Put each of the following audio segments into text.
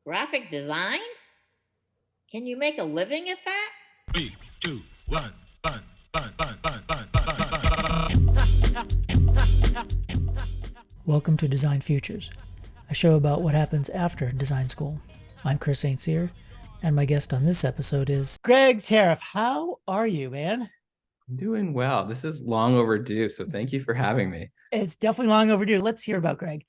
Graphic design? Can you make a living at that? Three, two, one, fun, fun, fun, fun, fun, fun, fun. Welcome to Design Futures, a show about what happens after design school. I'm Chris St. Cyr, and my guest on this episode is Greg Tariff. How are you, man? I'm doing well. This is long overdue, so thank you for having me. It's definitely long overdue. Let's hear about Greg.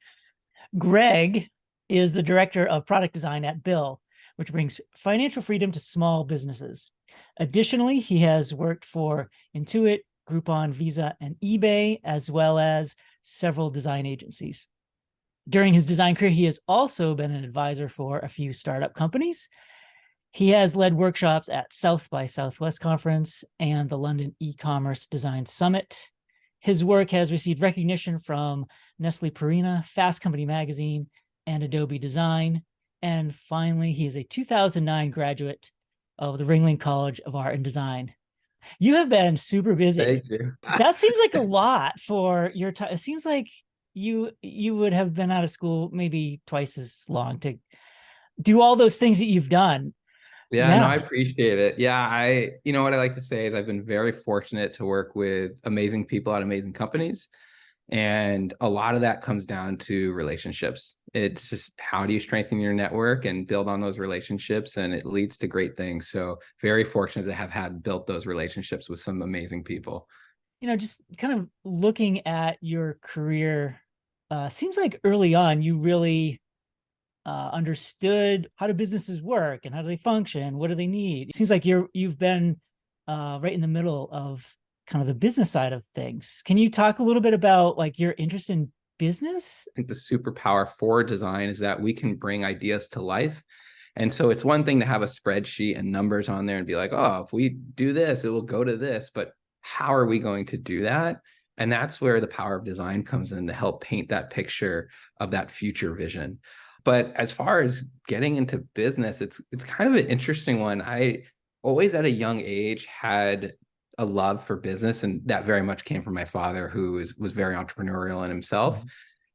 Greg is the director of product design at Bill, which brings financial freedom to small businesses. Additionally, he has worked for Intuit, Groupon, Visa, and eBay, as well as several design agencies. During his design career, he has also been an advisor for a few startup companies. He has led workshops at South by Southwest Conference and the London E-commerce Design Summit. His work has received recognition from Nestle Purina, Fast Company Magazine, and Adobe Design. And finally, he is a 2009 graduate of the Ringling College of Art and Design. You have been super busy. Thank you. That seems like a lot for your time. It seems like you would have been out of school maybe twice as long to do all those things that you've done. Yeah, no, I appreciate it. Yeah, what I like to say is I've been very fortunate to work with amazing people at amazing companies. And a lot of that comes down to relationships. It's just how do you strengthen your network and build on those relationships, and it leads to great things. So very fortunate to have had built those relationships with some amazing people. Just kind of looking at your career, seems like early on you really understood how do businesses work and how do they function, what do they need. It seems like you've been right in the middle of kind of the business side of things. Can you talk a little bit about like your interest in business? I think the superpower for design is that we can bring ideas to life. And so it's one thing to have a spreadsheet and numbers on there and be like, oh, if we do this, it will go to this. But how are we going to do that? And that's where the power of design comes in to help paint that picture of that future vision. But as far as getting into business, it's kind of an interesting one. I always at a young age had a love for business, and that very much came from my father, who was very entrepreneurial in himself. Mm-hmm.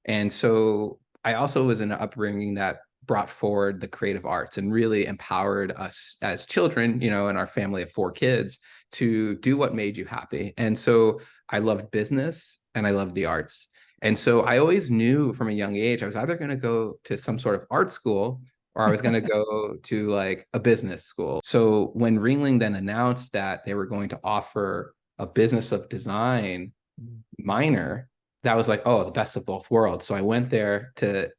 And so I also was in an upbringing that brought forward the creative arts and really empowered us as children, in our family of 4 kids, to do what made you happy. And so I loved business and I loved the arts. And so I always knew from a young age, I was either going to go to some sort of art school or I was going to go to like a business school. So when Ringling then announced that they were going to offer a business of design minor, that was like, oh, the best of both worlds. So I went there to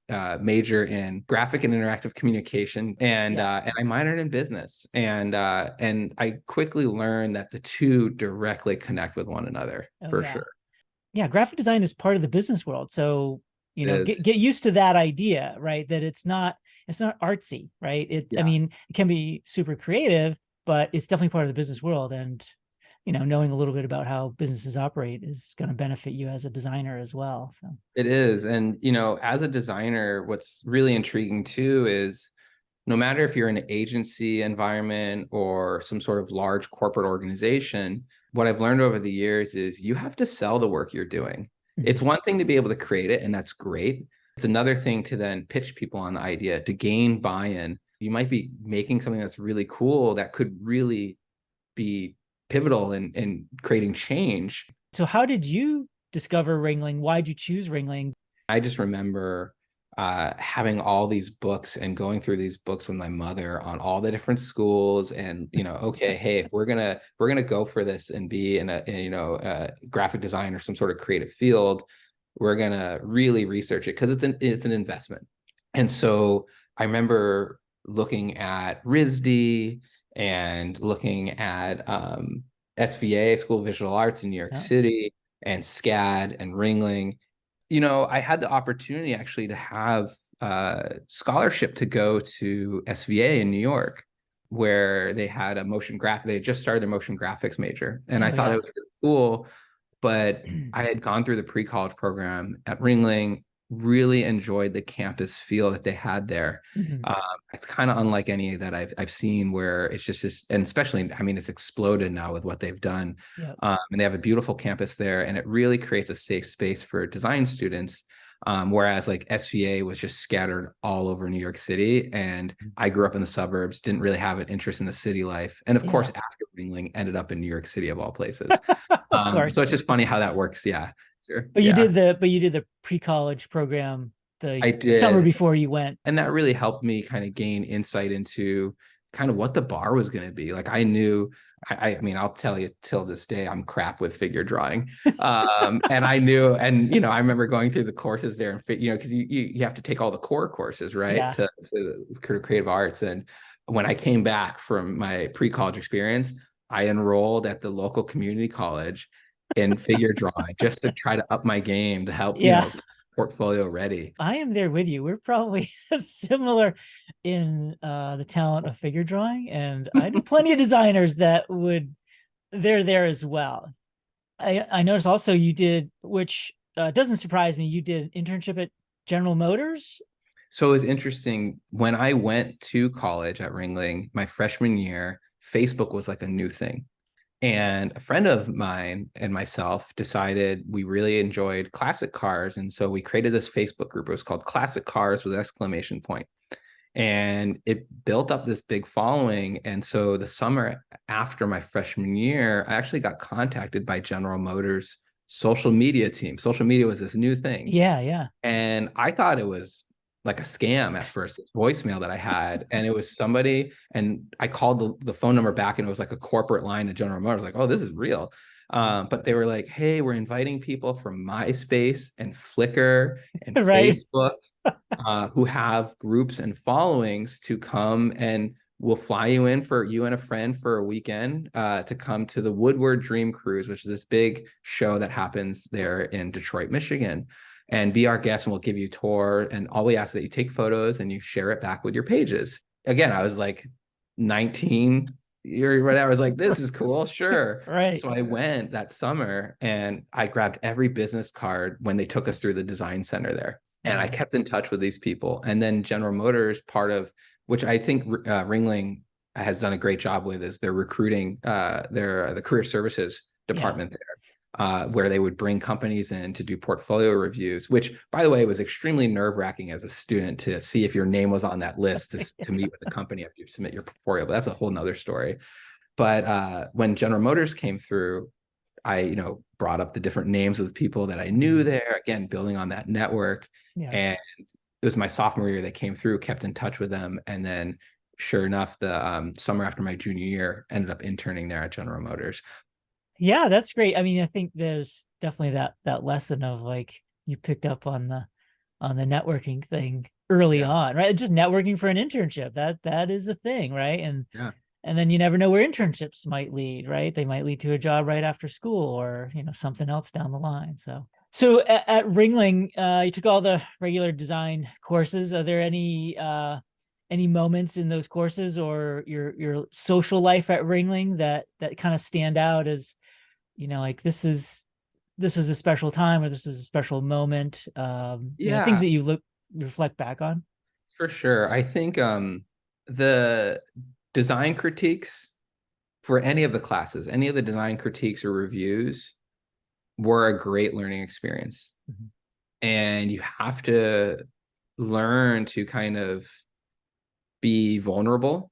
major in graphic and interactive communication, and I minored in business. And I quickly learned that the two directly connect with one another sure. Yeah, graphic design is part of the business world. So, get used to that idea, right? That it's not artsy, right? I mean, it can be super creative, but it's definitely part of the business world. And, knowing a little bit about how businesses operate is going to benefit you as a designer as well. So it is. And, as a designer, what's really intriguing too is no matter if you're in an agency environment or some sort of large corporate organization, what I've learned over the years is you have to sell the work you're doing. Mm-hmm. It's one thing to be able to create it, and that's great. It's another thing to then pitch people on the idea, to gain buy-in. You might be making something that's really cool that could really be pivotal in creating change. So how did you discover Ringling? Why did you choose Ringling? I just remember having all these books and going through these books with my mother on all the different schools, and okay, hey, if we're gonna go for this and be in a graphic design or some sort of creative field, we're gonna really research it because it's an investment. And so I remember looking at RISD and looking at SVA, School of Visual Arts in New York City, and SCAD and Ringling. I had the opportunity actually to have a scholarship to go to SVA in New York, where they had a they had just started their motion graphics major. And I thought it was really cool, but I had gone through the pre-college program at Ringling, really enjoyed the campus feel that they had there. Mm-hmm. It's kind of unlike any that I've seen, where it's just and especially, I mean, it's exploded now with what they've done. Yep. And they have a beautiful campus there, and it really creates a safe space for design students. Whereas like SVA was just scattered all over New York City. And I grew up in the suburbs, didn't really have an interest in the city life. And of course, Yeah. after Ringling, ended up in New York City of all places. Of So course. it's just funny how that works. Yeah, sure. But Yeah, you did the pre-college program the I summer did. before you went. And that really helped me kind of gain insight into kind of what the bar was going to be. Like I knew, I mean, I'll tell you till this day, I'm crap with figure drawing. And I knew, and I remember going through the courses there and because you have to take all the core courses, right, Yeah. to creative arts. And when I came back from my pre-college experience, I enrolled at the local community college in figure drawing just to try to up my game to help, Yeah. portfolio ready. I am there with you. We're probably similar in the talent of figure drawing, and I know plenty of designers that they're there as well. I noticed also you did, which doesn't surprise me, you did an internship at General Motors. So it was interesting when I went to college at Ringling my freshman year, Facebook was like a new thing. And a friend of mine and myself decided we really enjoyed classic cars. And so we created this Facebook group. It was called Classic Cars with an exclamation point. And it built up this big following. And so the summer after my freshman year, I actually got contacted by General Motors social media team. Social media was this new thing. Yeah, yeah. And I thought it was like a scam at first, this voicemail that I had. And it was somebody, and I called the phone number back, and it was like a corporate line at General Motors, like, oh, this is real. But they were like, hey, we're inviting people from MySpace and Flickr and Right. Facebook who have groups and followings to come, and we'll fly you in for you and a friend for a weekend to come to the Woodward Dream Cruise, which is this big show that happens there in Detroit, Michigan, and be our guest, and we'll give you a tour. And all we ask is that you take photos and you share it back with your pages. Again, I was like 19 or whatever. I was like, this is cool, sure. Right. So I went that summer and I grabbed every business card when they took us through the design center there. And I kept in touch with these people. And then General Motors, part of which I think Ringling has done a great job with, is their recruiting, the career services department there, where they would bring companies in to do portfolio reviews, which, by the way, was extremely nerve-wracking as a student to see if your name was on that list to meet with the company after you submit your portfolio. But that's a whole nother story. But when General Motors came through, I, brought up the different names of the people that I knew there, again, building on that network. Yeah. And it was my sophomore year that came through, kept in touch with them. And then sure enough, the summer after my junior year, ended up interning there at General Motors. Yeah, that's great. I mean, I think there's definitely that lesson of like you picked up on the networking thing early on, right? Just networking for an internship. That is a thing, right? And then you never know where internships might lead, right? They might lead to a job right after school, or something else down the line. So at Ringling, you took all the regular design courses. Are there any moments in those courses or your social life at Ringling that kind of stand out as, like this was a special time, or this was a special moment? Things that you reflect back on. For sure. I think the design critiques for any of the classes, any of the design critiques or reviews were a great learning experience. Mm-hmm. And you have to learn to kind of be vulnerable,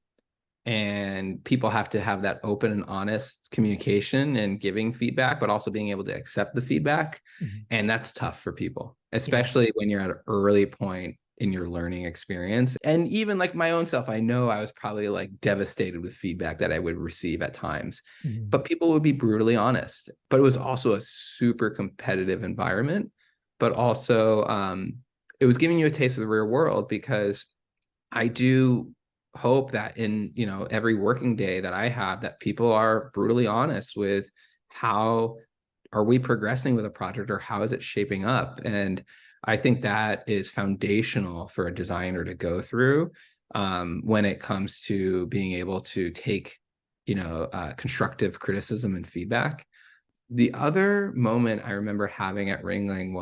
and people have to have that open and honest communication and giving feedback, but also being able to accept the feedback. Mm-hmm. And that's tough for people, especially when you're at an early point in your learning experience. And even like my own self, I know I was probably like devastated with feedback that I would receive at times, but people would be brutally honest. But it was also a super competitive environment, but also it was giving you a taste of the real world, because I do hope that in, every working day that I have, that people are brutally honest with how are we progressing with a project, or how is it shaping up? And I think that is foundational for a designer to go through when it comes to being able to take, constructive criticism and feedback. The other moment I remember having at Ringling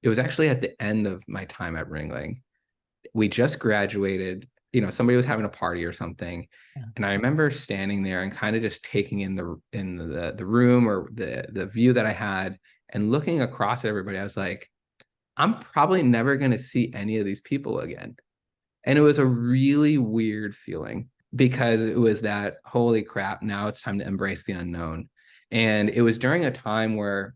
it was actually at the end of my time at Ringling. We just graduated, somebody was having a party or something. Yeah. And I remember standing there and kind of just taking in the room, or the view that I had, and looking across at everybody. I was like, I'm probably never going to see any of these people again. And it was a really weird feeling because it was that, holy crap, now it's time to embrace the unknown. And it was during a time where,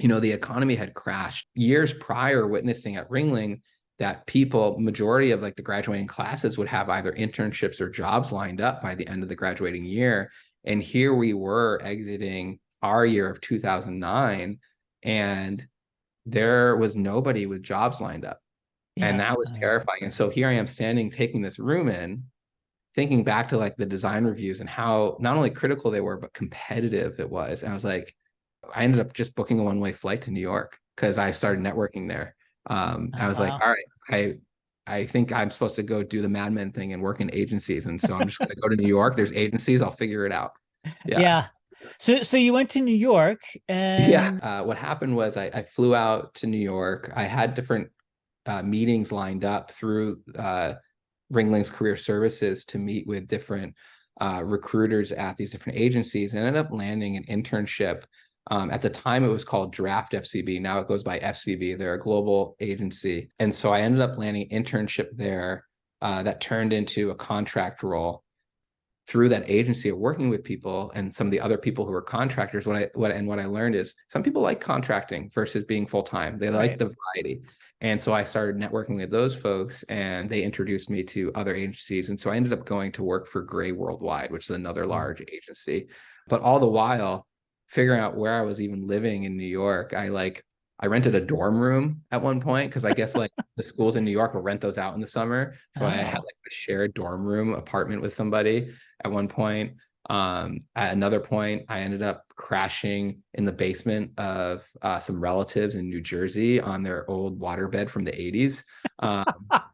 the economy had crashed years prior, witnessing at Ringling that people, majority of like the graduating classes would have either internships or jobs lined up by the end of the graduating year. And here we were exiting our year of 2009, and there was nobody with jobs lined up. And Yeah. that was terrifying. And so here I am standing, taking this room in, thinking back to like the design reviews and how not only critical they were, but competitive it was. And I was like, I ended up just booking a one-way flight to New York because I started networking there. Oh, I was like, wow. all right, I think I'm supposed to go do the Mad Men thing and work in agencies. And so I'm just going to go to New York. There's agencies. I'll figure it out. Yeah. Yeah. So you went to New York Yeah. and What happened was I flew out to New York. I had different meetings lined up through Ringling's Career Services to meet with different recruiters at these different agencies, and ended up landing an internship. At the time, it was called Draft FCB. Now it goes by FCB. They're a global agency. And so I ended up landing an internship there that turned into a contract role through that agency of working with people and some of the other people who were contractors. What I learned is some people like contracting versus being full-time. They like right. the variety. And so I started networking with those folks, and they introduced me to other agencies. And so I ended up going to work for Gray Worldwide, which is another large agency. But all the while, figuring out where I was even living in New York, I rented a dorm room at one point because I guess like the schools in New York will rent those out in the summer. So I had Oh, like a shared dorm room apartment with somebody at one point. At another point, I ended up crashing in the basement of some relatives in New Jersey on their old waterbed from the 80s,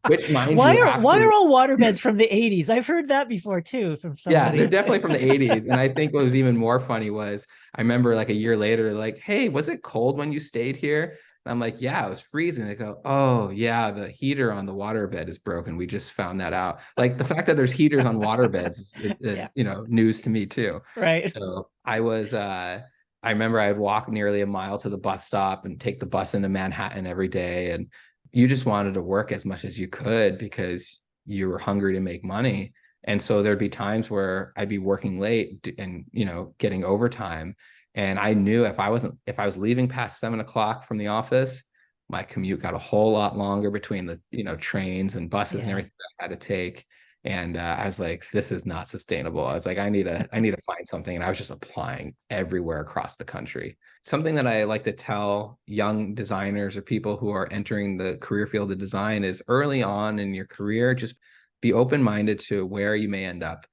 which, mind why you, are after, all waterbeds from the 80s? I've heard that before too from yeah, they're somebody. definitely from the 80s. And I think what was even more funny was I remember like a year later, like, hey, was it cold when you stayed here? And I'm like, yeah, it was freezing. They go, oh, yeah, the heater on the waterbed is broken. We just found that out. Like the fact that there's heaters on waterbeds Yeah, is news to me too. right. So I remember I'd walk nearly a mile to the bus stop and take the bus into Manhattan every day. And you just wanted to work as much as you could because you were hungry to make money. And so there'd be times where I'd be working late and, getting overtime. And I knew if I was leaving past 7 o'clock from the office, my commute got a whole lot longer between the, trains and buses and Yeah. everything I had to take. And I was like, this is not sustainable. I was like, I need to find something. And I was just applying everywhere across the country. Something that I like to tell young designers or people who are entering the career field of design is early on in your career, just be open-minded to where you may end up.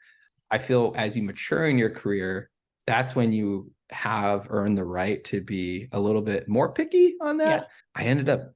I feel as you mature in your career, that's when you have earned the right to be a little bit more picky on Yeah. that. I ended up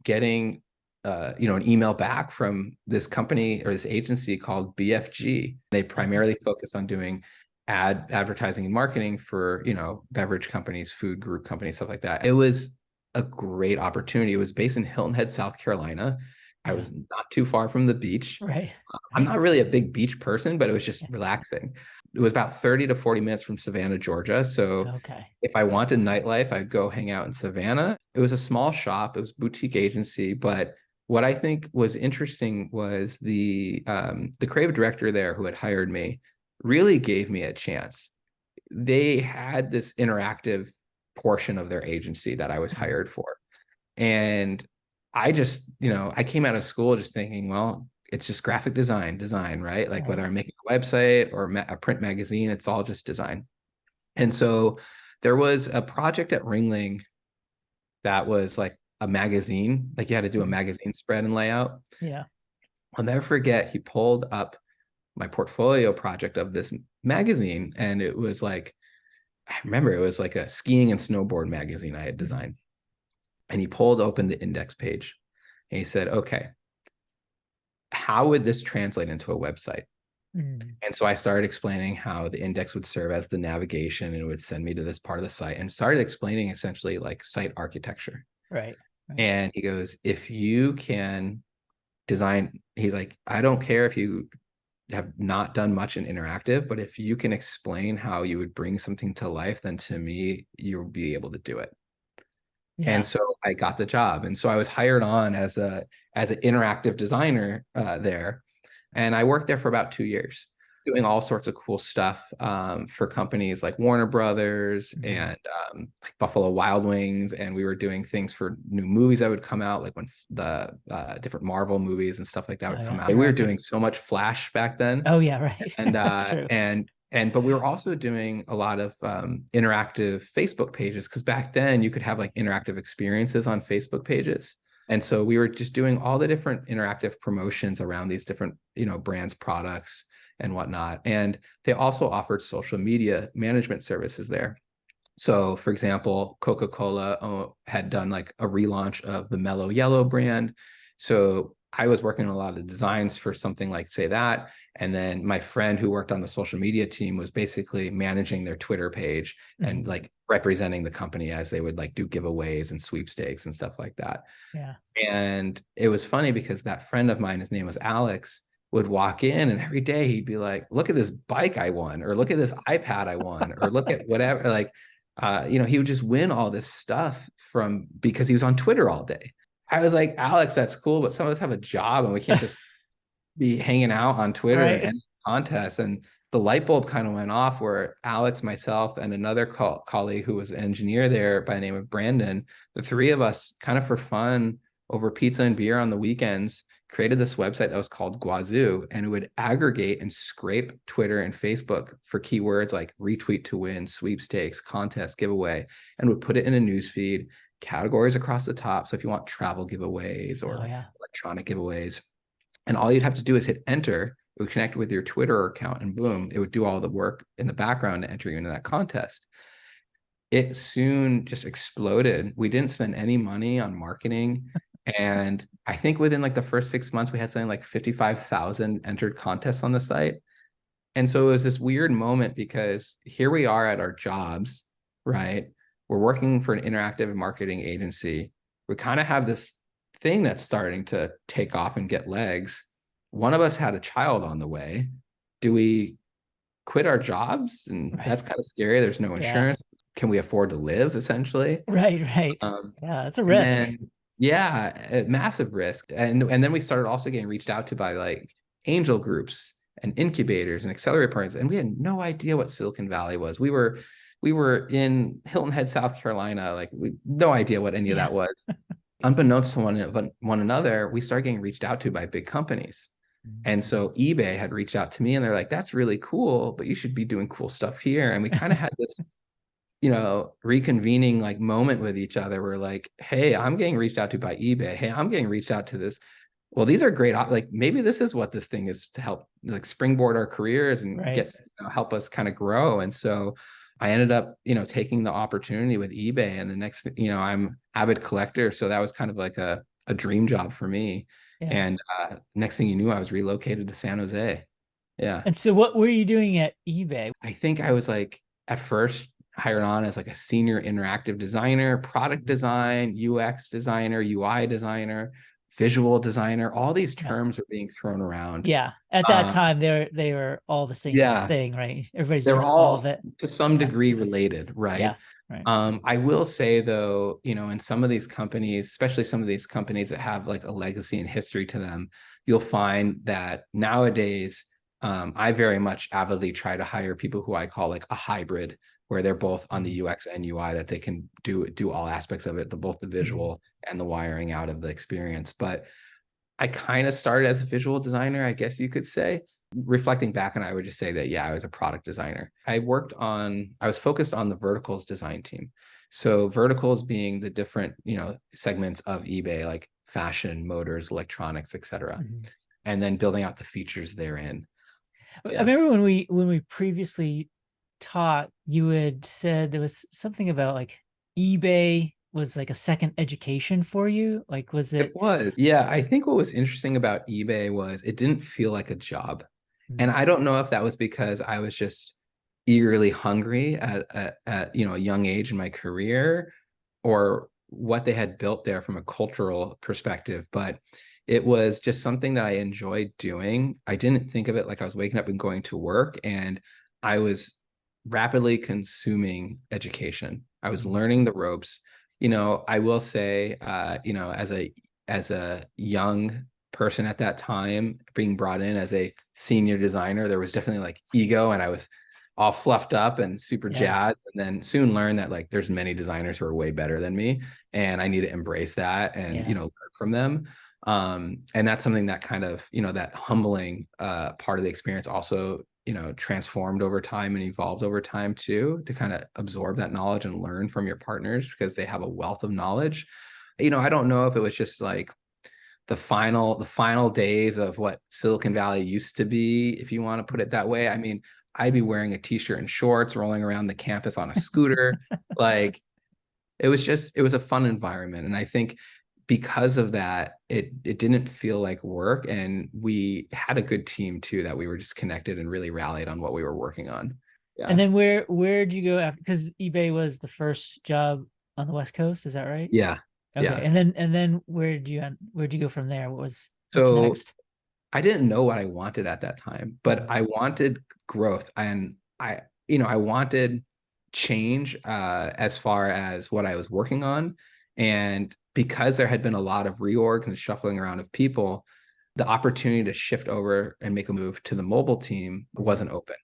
getting an email back from this company or this agency called BFG. They Okay. primarily focus on doing advertising and marketing for, beverage companies, food group companies, stuff like that. It was a great opportunity. It was based in Hilton Head, South Carolina. I Yeah. was not too far from the beach. Right. I'm Right. not really a big beach person, but it was just Yeah. relaxing. It was about 30 to 40 minutes from Savannah, Georgia. So Okay. if I wanted nightlife, I'd go hang out in Savannah. It was a small shop, it was a boutique agency, but what I think was interesting was the creative director there who had hired me really gave me a chance. They had this interactive portion of their agency that I was Mhm. hired for. And I just, I came out of school just thinking, well, it's just graphic design, right? Like Right. whether I'm making a website or a print magazine, it's all just design. And so there was a project at Ringling that was like a magazine, like you had to do a Mhm. magazine spread and layout. Yeah. I'll never forget, he pulled up my portfolio project of this magazine, and it was like, I remember it was like a skiing and snowboard magazine I had Mhm. designed. And he pulled open the index page and he said, okay, how would this translate into a website? Mhm. And so I started explaining how the index would serve as the navigation and it would send me to this part of the site, and started explaining essentially like site architecture. Right. Right. And he goes, if you can design, he's like, I don't care if you have not done much in interactive, but if you can explain how you would bring something to life, then to me, you'll be able to do it. Yeah. And so I got the job. And so I was hired on as an interactive designer there. And I worked there for about 2 years, doing all sorts of cool stuff for companies like Warner Brothers and like Buffalo Wild Wings. And we were doing things for new movies that would come out, like when the different Marvel movies and stuff like that would Oh, come yeah. out. We were doing so much Flash back then. Oh, yeah, right. And That's true. but we were also doing a lot of interactive Facebook pages, because back then you could have like interactive experiences on Facebook pages. And so we were just doing all the different interactive promotions around these different, brands, products and whatnot. And they also offered social media management services there. So for example, Coca-Cola had done like a relaunch of the Mellow Yellow brand. So I was working on a lot of the designs for something like, say, that. And then my friend who worked on the social media team was basically managing their Twitter page and like representing the company as they would like do giveaways and sweepstakes and stuff like that. Yeah. And it was funny because that friend of mine, his name was Alex, would walk in and every day he'd be like, look at this bike I won, or look at this iPad I won, or look at whatever. Like, he would just win all this stuff because he was on Twitter all day. I was like, Alex, that's cool, but some of us have a job and we can't just be hanging out on Twitter Right. and contests. And the light bulb kind of went off where Alex, myself, and another colleague who was an engineer there by the name of Brandon, the three of us kind of for fun over pizza and beer on the weekends created this website that was called Guazoo, and it would aggregate and scrape Twitter and Facebook for keywords like retweet to win, sweepstakes, contest, giveaway, and would put it in a news feed, categories across the top. So if you want travel giveaways or electronic giveaways, and all you'd have to do is hit enter, it would connect with your Twitter account, and boom, it would do all the work in the background to enter you into that contest. It soon just exploded. We didn't spend any money on marketing. And I think within like the first 6 months, we had something like 55,000 entered contests on the site. And so it was this weird moment because here we are at our jobs, right? We're working for an interactive marketing agency. We kind of have this thing that's starting to take off and get legs. One of us had a child on the way. Do we quit our jobs? And that's kind of scary. There's no insurance. Can we afford to live, essentially? Right. Yeah, that's a risk. A massive risk. And then we started also getting reached out to by like angel groups and incubators and accelerator programs. And we had no idea what Silicon Valley was. We were in Hilton Head, South Carolina. Like, no idea what any of that was. Unbeknownst to one another, we started getting reached out to by big companies. And so eBay had reached out to me and they're like, that's really cool, but you should be doing cool stuff here. And we kind of had this, reconvening like moment with each other. We're like, hey, I'm getting reached out to by eBay. Hey, I'm getting reached out to this. Well, these are great. Like, maybe this is what this thing is to help like springboard our careers and help us kind of grow. And so I ended up, taking the opportunity with eBay, and the next, I'm avid collector. So that was kind of like a dream job for me. Yeah. And next thing you knew, I was relocated to San Jose. Yeah. And so what were you doing at eBay? I think I was like, at first hired on as like a senior interactive designer, product design, UX designer, UI designer, visual designer. All these terms are being thrown around. Yeah. At that time, they were all the same thing, right? Everybody's doing all of it. To some degree related, right? Yeah. Right. I will say though, in some of these companies, especially some of these companies that have like a legacy and history to them, you'll find that nowadays, I very much avidly try to hire people who I call like a hybrid, where they're both on the UX and UI, that they can do all aspects of it, both the visual and the wiring out of the experience. But I kind of started as a visual designer, I guess you could say. Reflecting back, and I would just say that, I was a product designer. I was focused on the verticals design team. So verticals being the different, segments of eBay, like fashion, motors, electronics, etc. And then building out the features therein. I remember when we previously talked, you had said there was something about like eBay was like a second education for you. Like, was it? It was. Yeah. I think what was interesting about eBay was it didn't feel like a job. And I don't know if that was because I was just eagerly hungry at a young age in my career, or what they had built there from a cultural perspective, but it was just something that I enjoyed doing. I didn't think of it like I was waking up and going to work, and I was rapidly consuming education. I was learning the ropes. I will say, as a young person at that time, being brought in as a senior designer, there was definitely like ego, and I was all fluffed up and super Yeah. jazzed. And then soon learned that like there's many designers who are way better than me, and I need to embrace that and Yeah. learn from them. And that's something that kind of, that humbling part of the experience also, transformed over time and evolved over time too, to kind of absorb that knowledge and learn from your partners because they have a wealth of knowledge. I don't know if it was just like the final days of what Silicon Valley used to be, if you want to put it that way. I mean, I'd be wearing a t-shirt and shorts, rolling around the campus on a scooter. Like it was a fun environment. And I think because of that, it didn't feel like work. And we had a good team too, that we were just connected and really rallied on what we were working on. Yeah. And then where'd you go after? Because eBay was the first job on the West Coast, is that right? Yeah. Okay. Yeah. And then where'd you go from there? What's So next? I didn't know what I wanted at that time, but I wanted growth, and I wanted change as far as what I was working on. And because there had been a lot of reorgs and shuffling around of people, the opportunity to shift over and make a move to the mobile team wasn't open.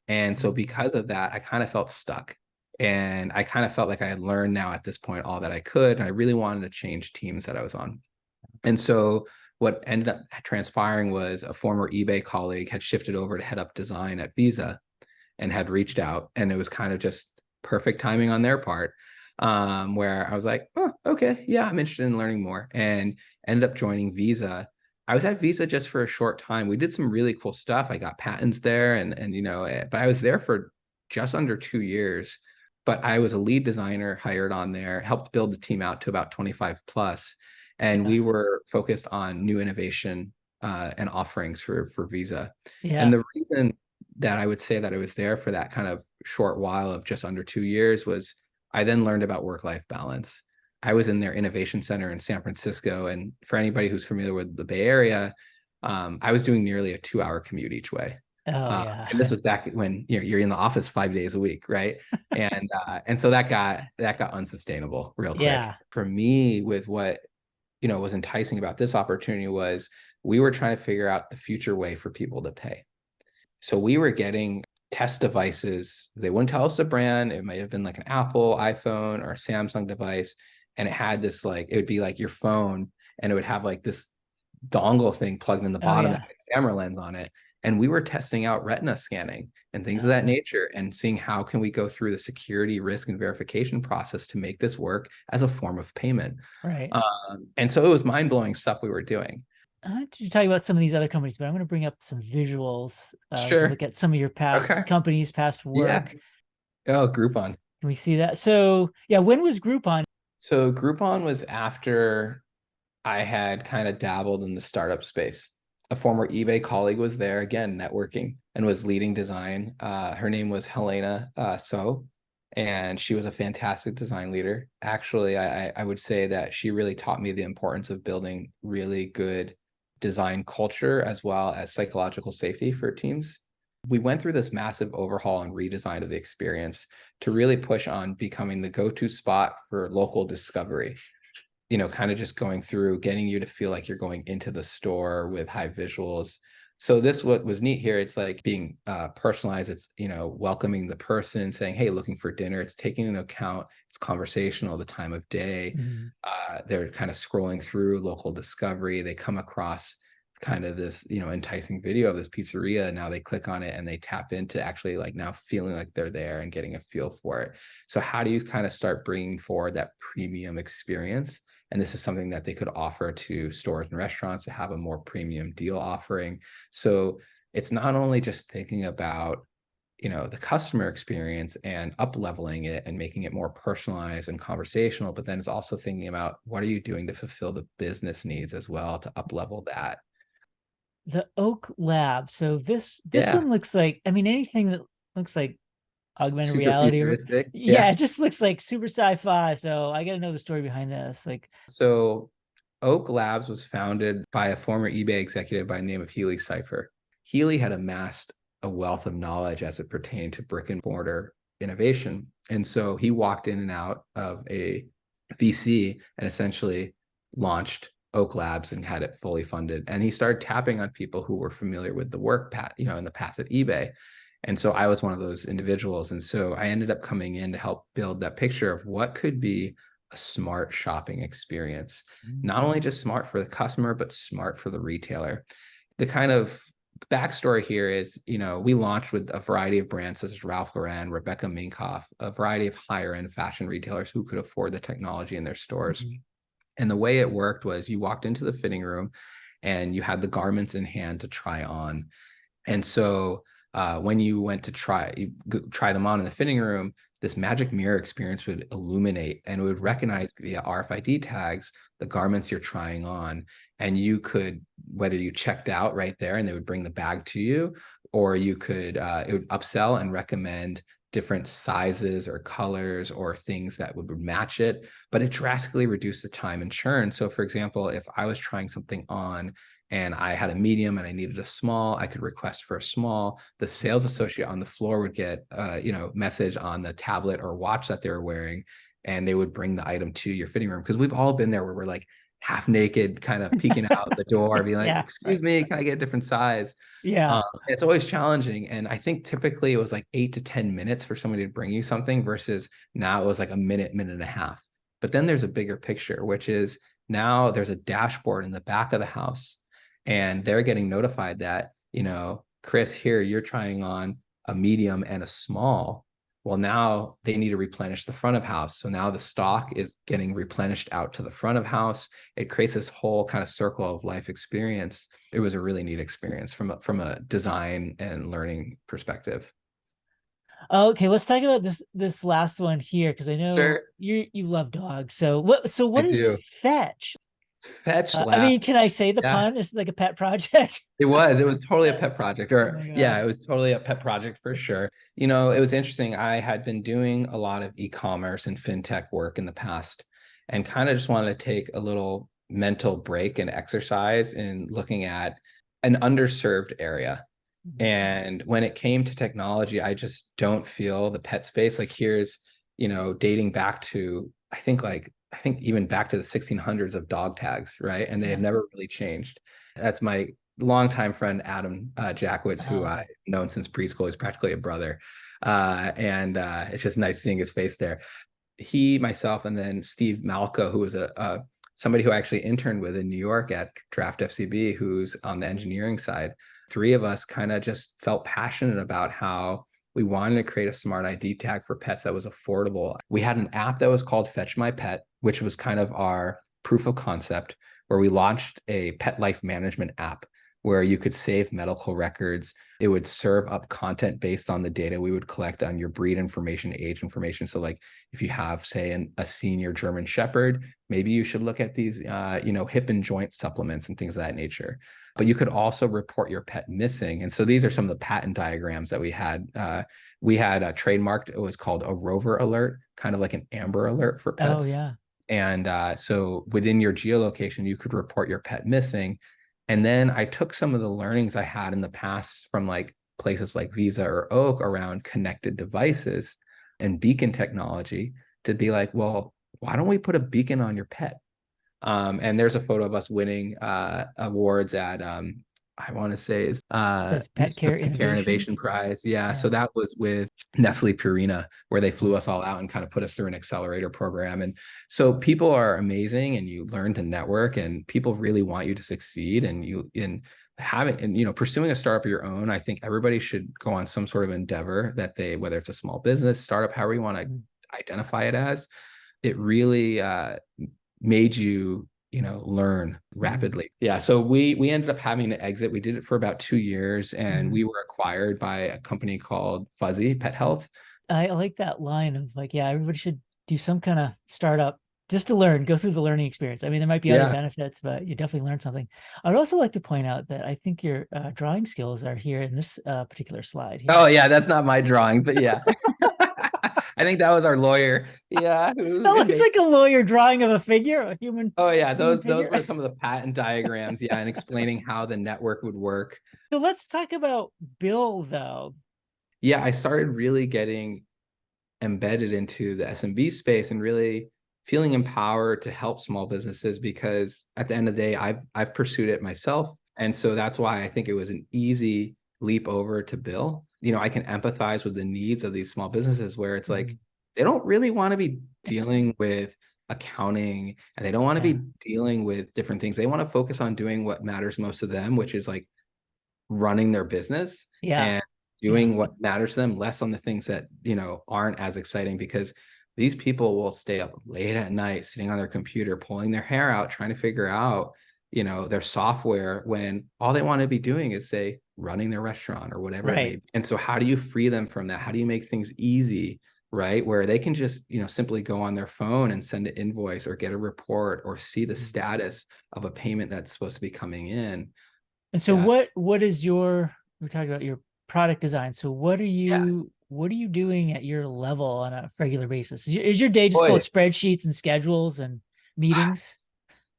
And so because of that, I kind of felt stuck. And I kind of felt like I had learned now at this point all that I could. And I really wanted to change teams that I was on. And so what ended up transpiring was a former eBay colleague had shifted over to head up design at Visa and had reached out. And it was kind of just perfect timing on their part, where I was like, oh, okay, yeah, I'm interested in learning more, and ended up joining Visa. I was at Visa just for a short time. We did some really cool stuff. I got patents there, but I was there for just under 2 years. But I was a lead designer hired on there, helped build the team out to about 25 plus, and we were focused on new innovation and offerings for Visa. Yeah. And the reason that I would say that I was there for that kind of short while of just under 2 years was I then learned about work-life balance. I was in their innovation center in San Francisco. And for anybody who's familiar with the Bay Area, I was doing nearly a 2-hour commute each way. Oh yeah. And this was back when you're in the office 5 days a week, right? And so that got unsustainable real quick. Yeah. For me, with what was enticing about this opportunity was we were trying to figure out the future way for people to pay. So we were getting test devices. They wouldn't tell us the brand. It might have been like an Apple, iPhone, or a Samsung device. And it had this it would be like your phone, and it would have like this dongle thing plugged in the bottom that had a camera lens on it. And we were testing out retina scanning and things of that nature, and seeing how can we go through the security, risk, and verification process to make this work as a form of payment. Right. And so it was mind-blowing stuff we were doing. To tell you about some of these other companies, but I'm going to bring up some visuals. Sure. Look at some of your past companies, past work. Yeah. Oh, Groupon. Can we see that? So yeah, when was Groupon? So Groupon was after I had kind of dabbled in the startup space. A former eBay colleague was there, again, networking, and was leading design. Her name was Helena So, and she was a fantastic design leader. Actually, I would say that she really taught me the importance of building really good design culture as well as psychological safety for teams. We went through this massive overhaul and redesign of the experience to really push on becoming the go-to spot for local discovery. Kind of just going through, getting you to feel like you're going into the store with high visuals. So what was neat here, it's like being personalized. It's, welcoming the person, saying, hey, looking for dinner. It's taking into account, it's conversational, the time of day. They're kind of scrolling through local discovery. They come across kind of this, enticing video of this pizzeria. Now they click on it and they tap into actually like now feeling like they're there and getting a feel for it. So how do you kind of start bringing forward that premium experience? And this is something that they could offer to stores and restaurants to have a more premium deal offering. So it's not only just thinking about, the customer experience and up leveling it and making it more personalized and conversational, but then it's also thinking about what are you doing to fulfill the business needs as well to up level that. The Oak Lab. So this one looks like, anything that looks like augmented Super reality. futuristic. Yeah, it just looks like super sci-fi. So I got to know the story behind this. So Oak Labs was founded by a former eBay executive by the name of Healy Cipher. Healy had amassed a wealth of knowledge as it pertained to brick and mortar innovation. And so he walked in and out of a VC and essentially launched Oak Labs and had it fully funded. And he started tapping on people who were familiar with the work, in the past at eBay. And so I was one of those individuals. And so I ended up coming in to help build that picture of what could be a smart shopping experience, not only just smart for the customer, but smart for the retailer. The kind of backstory here is, we launched with a variety of brands such as Ralph Lauren, Rebecca Minkoff, a variety of higher end fashion retailers who could afford the technology in their stores. Mhm. And the way it worked was you walked into the fitting room and you had the garments in hand to try on. And so when you went to try them on in the fitting room, this magic mirror experience would illuminate and it would recognize via RFID tags the garments you're trying on. And you could, whether you checked out right there and they would bring the bag to you, or you could, it would upsell and recommend different sizes or colors or things that would match it, but it drastically reduced the time and churn. So for example, if I was trying something on and I had a medium and I needed a small, I could request for a small. The sales associate on the floor would get message on the tablet or watch that they were wearing, and they would bring the item to your fitting room. Because we've all been there where we're like half naked, kind of peeking out the door, being like, Yeah, excuse me, can I get a different size? yeah. It's always challenging. And I think typically it was like 8 to 10 minutes for somebody to bring you something versus now it was like a minute and a half. But then there's a bigger picture, which is now there's a dashboard in the back of the house and they're getting notified that, Chris, here you're trying on a medium and a small. Well, now they need to replenish the front of house. So now the stock is getting replenished out to the front of house. It creates this whole kind of circle of life experience. It was a really neat experience from a design and learning perspective. Okay, let's talk about this last one here because I know Sure, you love dogs. So what I is do. Fetch? Fetch I Lab. mean, can I say the Yeah, pun? This is like a pet project. it was totally a pet project, Oh or my yeah, God. it was totally a pet project for sure. It was interesting. I had been doing a lot of e-commerce and fintech work in the past and kind of just wanted to take a little mental break and exercise in looking at an underserved area. Mhm. And when it came to technology, I just don't feel the pet space. Like here's, dating back to, I think even back to the 1600s of dog tags, right? And they have Yeah. never really changed. That's my longtime friend, Adam Jackwitz, Oh, who I've okay. known since preschool. He's practically a brother. And it's just nice seeing his face there. He, myself, and then Steve Malka, who was somebody who I actually interned with in New York at Draft FCB, who's on the engineering side. Three of us kind of just felt passionate about how we wanted to create a smart ID tag for pets that was affordable. We had an app that was called Fetch My Pet, which was kind of our proof of concept, where we launched a pet life management app where you could save medical records. It would serve up content based on the data we would collect on your breed information, age information. So like if you have, say, a senior German Shepherd, maybe you should look at these, hip and joint supplements and things of that nature. But you could also report your pet missing. And so these are some of the patent diagrams that we had. We had trademarked, it was called a rover alert, kind of like an Amber Alert for Oh pets. yeah. And so within your geolocation, you could report your pet missing. And then I took some of the learnings I had in the past from like places like Visa or Oak around connected devices and beacon technology to be like, well, why don't we put a beacon on your pet? And there's a photo of us winning awards at I want to say is That's the Pet Care Pet Care Innovation. Innovation Prize. Yeah, Yeah. so that was with Nestle Purina, where they flew us all out and kind of put us through an accelerator program. And so people are amazing, and you learn to network, and people really want you to succeed. And pursuing a startup of your own, I think everybody should go on some sort of endeavor that they, whether it's a small business, startup, however you want to Mhm. identify it as, it really made you learn Mhm. rapidly. Yeah, so we ended up having to exit. We did it for about 2 years, and Mhm. we were acquired by a company called Fuzzy Pet Health. I like that line of like, yeah, everybody should do some kind of startup just to learn, go through the learning experience. I mean, there might be other Yeah. benefits, but you definitely learn something. I'd also like to point out that I think your drawing skills are here in this particular slide Oh here. yeah, that's not my drawings, but yeah. I think that was our lawyer. Yeah, That looks like a lawyer drawing of a figure, a human oh yeah, human those figure. were some of the patent diagrams, yeah, and explaining how the network would work. So let's talk about Bill, though. Yeah, I started really getting embedded into the SMB space and really feeling empowered to help small businesses, because at the end of the day, I've pursued it myself. And so that's why I think it was an easy leap over to Bill. I can empathize with the needs of these small businesses where it's like, they don't really want to be dealing with accounting, and they don't want to be dealing with different things. They want to focus on doing what matters most to them, which is like running their business and doing what matters to them, less on the things that, aren't as exciting, because these people will stay up late at night, sitting on their computer, pulling their hair out, trying to figure out, their software, when all they want to be doing is, say, running their restaurant or whatever it may be. And so how do you free them from that? How do you make things easy, right? Where they can just, simply go on their phone and send an invoice or get a report or see the status of a payment that's supposed to be coming in. And so what is we're talking about your product design. So what are you doing at your level on a regular basis? Is your day just full of spreadsheets and schedules and meetings?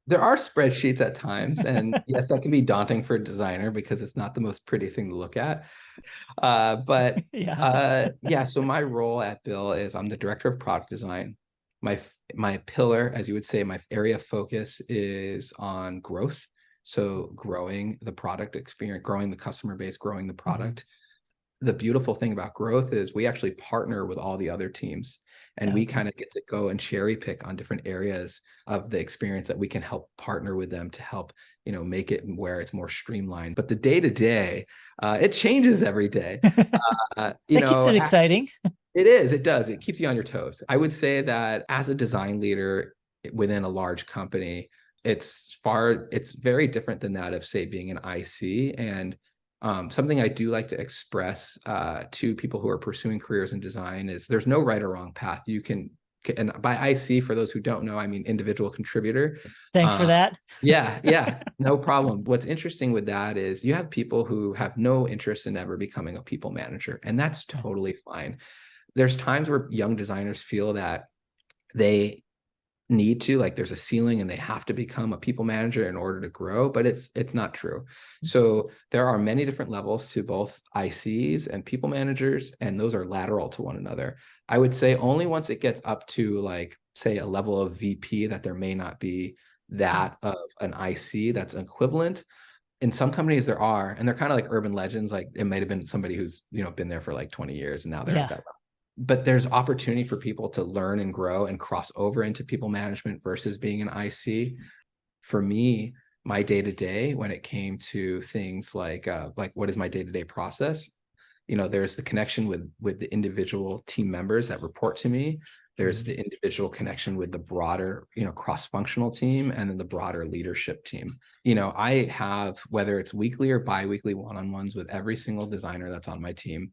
There are spreadsheets at times, and yes, that can be daunting for a designer because it's not the most pretty thing to look at. But so my role at Bill is I'm the director of product design. My pillar, as you would say, my area of focus is on growth. So growing the product experience, growing the customer base, growing the product. The beautiful thing about growth is we actually partner with all the other teams, and we kind of get to go and cherry pick on different areas of the experience that we can help partner with them to help, make it where it's more streamlined. But the day to day, it changes every day. That keeps it exciting. It is. It does. It keeps you on your toes. I would say that as a design leader within a large company, it's very different than that of, say, being an IC. And something I do like to express to people who are pursuing careers in design is there's no right or wrong path. You can, and by IC, for those who don't know, I mean individual contributor. Thanks for that. No problem. What's interesting with that is you have people who have no interest in ever becoming a people manager, and that's totally fine. There's times where young designers feel that they need to, like, there's a ceiling and they have to become a people manager in order to grow, but it's not true. So there are many different levels to both ICs and people managers, and those are lateral to one another. I would say only once it gets up to, like, say, a level of VP that there may not be that of an IC that's equivalent. In some companies there are, and they're kind of like urban legends. Like, it might have been somebody who's, been there for like 20 years and now they're at that level. But there's opportunity for people to learn and grow and cross over into people management versus being an IC. For me, my day-to-day, when it came to things like what is my day-to-day process, there's the connection with the individual team members that report to me. There's the individual connection with the broader, cross-functional team, and then the broader leadership team. I have, whether it's weekly or bi-weekly one-on-ones with every single designer that's on my team.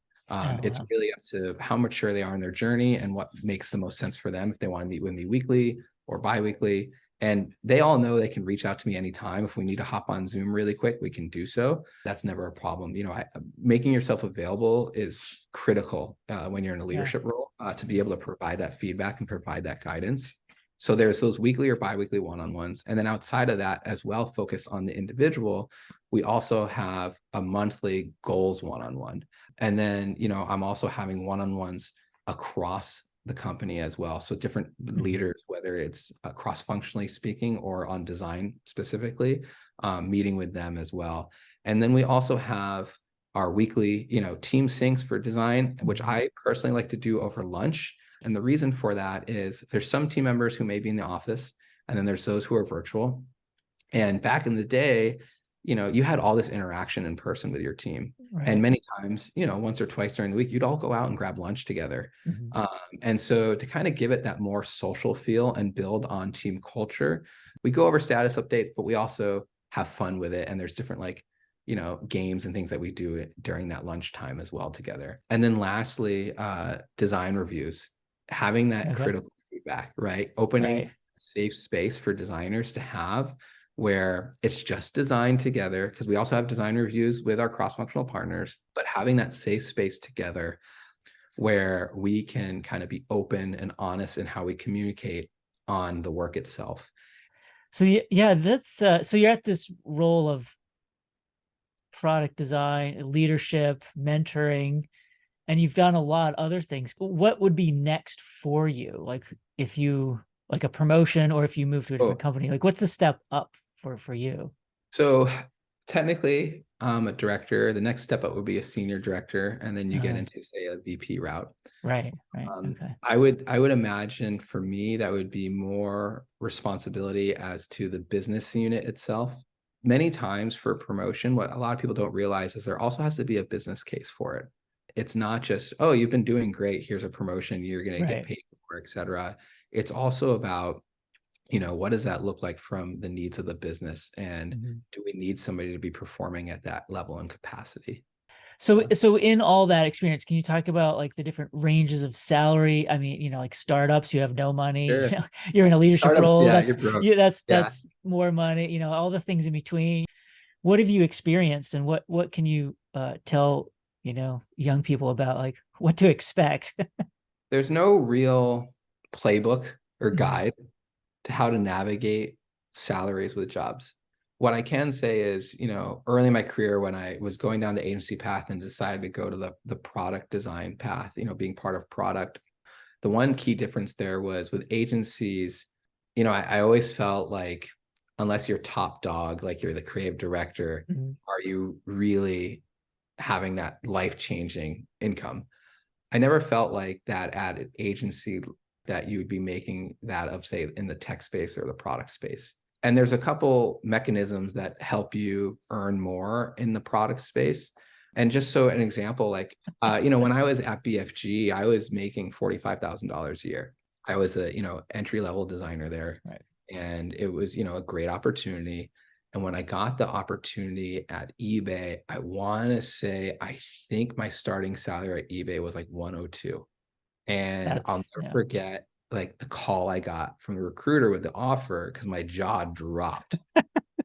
It's really up to how mature they are in their journey and what makes the most sense for them, if they want to meet with me weekly or bi-weekly. And they all know they can reach out to me anytime. If we need to hop on Zoom really quick, we can do so. That's never a problem. Making yourself available is critical when you're in a leadership role, to be able to provide that feedback and provide that guidance. So there's those weekly or bi-weekly one-on-ones. And then outside of that as well, focused on the individual, we also have a monthly goals one-on-one. And then, I'm also having one-on-ones across the company as well. So different leaders, whether it's cross-functionally speaking or on design specifically, meeting with them as well. And then we also have our weekly, team syncs for design, which I personally like to do over lunch. And the reason for that is there's some team members who may be in the office, and then there's those who are virtual. And back in the day, you had all this interaction in person with your team. And many times, once or twice during the week, you'd all go out and grab lunch together. And so to kind of give it that more social feel and build on team culture, we go over status updates, but we also have fun with it. And there's different, games and things that we do during that lunchtime as well together. And then lastly, design reviews, having that critical feedback, right? Opening safe space for designers to have, where it's just designed together, because we also have design reviews with our cross-functional partners, but having that safe space together where we can kind of be open and honest in how we communicate on the work itself. So that's so you're at this role of product design, leadership, mentoring, and you've done a lot of other things. What would be next for you? Like, if you like a promotion, or if you move to a different Oh, company? Like, what's the step up for you? so technically, I'm a director. The next step up would be a senior director, and then you get Uh, into, say, a VP route. right, right, okay, I would imagine for me that would be more responsibility as to the business unit itself. Many times for promotion, what a lot of people don't realize is there also has to be a business case for it. It's not just, oh, you've been doing great, here's a promotion, you're going to get right. paid for, et cetera. It's also about, what does that look like from the needs of the business? And Mhm. do we need somebody to be performing at that level and capacity? So in all that experience, can you talk about like the different ranges of salary? I mean, like startups, you have no money, Sure. you're in a leadership Startups, role. yeah, you're broke. That's Yeah. more money, all the things in between. What have you experienced, and what can you tell, young people about like what to expect? There's no real playbook or Mhm. guide to how to navigate salaries with jobs. What I can say is, early in my career when I was going down the agency path and decided to go to the product design path, being part of product, the one key difference there was with agencies, I always felt like unless you're top dog, like you're the creative director, Mhm. are you really having that life-changing income? I never felt like that at an agency that you would be making that of, say, in the tech space or the product space. And there's a couple mechanisms that help you earn more in the product space. And just so an example, like, when I was at BFG, I was making $45,000 a year. I was a, entry level designer there. Right. And it was, a great opportunity. And when I got the opportunity at eBay, I want to say, I think my starting salary at eBay was like 102. And I'll That's never yeah. forget like the call I got from the recruiter with the offer because my jaw dropped.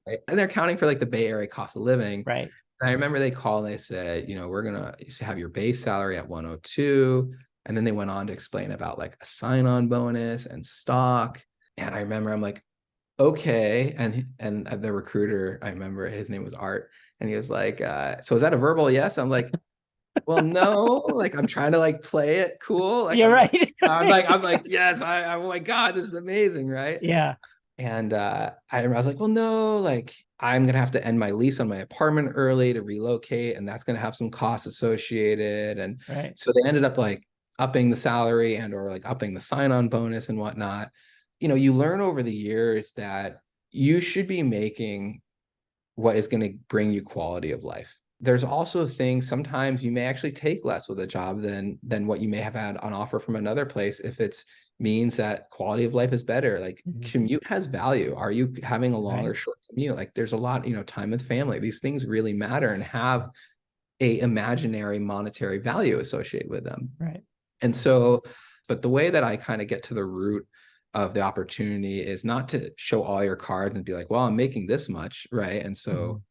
Right? And they're counting for like the Bay Area cost of living. Right. And I remember they called and they said, we're going to have your base salary at 102. And then they went on to explain about like a sign-on bonus and stock. And I remember I'm like, okay. And the recruiter, I remember his name was Art, and he was like, so is that a verbal yes? I'm like, well, no, like I'm trying to like play it cool. Like You're I'm like, right. I'm like, yes, oh my God, this is amazing, right? Yeah. And I was like, well, no, like I'm gonna have to end my lease on my apartment early to relocate, and that's gonna have some costs associated. And Right. so they ended up like upping the salary and or like upping the sign-on bonus and whatnot. You learn over the years that you should be making what is going to bring you quality of life. There's also things sometimes you may actually take less with a job than what you may have had on offer from another place if it's means that quality of life is better. Like Mhm. commute has value. Are you having a long Right. or short commute? Like there's a lot, time with family. These things really matter and have a imaginary monetary value associated with them. Right. And so, but the way that I kind of get to the root of the opportunity is not to show all your cards and be like, well, I'm making this much, right? And so, Mhm.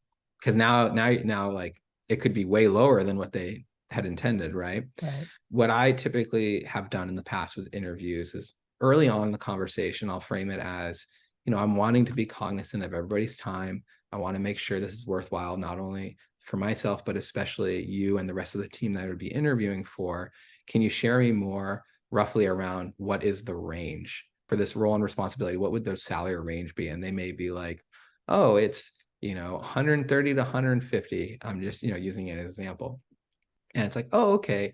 because now, like it could be way lower than what they had intended, right? Right. What I typically have done in the past with interviews is early on in the conversation, I'll frame it as, I'm wanting to be cognizant of everybody's time. I want to make sure this is worthwhile, not only for myself, but especially you and the rest of the team that I would be interviewing for. Can you share me more roughly around what is the range for this role and responsibility? What would those salary range be? And they may be like, oh, it's, 130 to 150. I'm just, using it as an example. And it's like, oh, okay,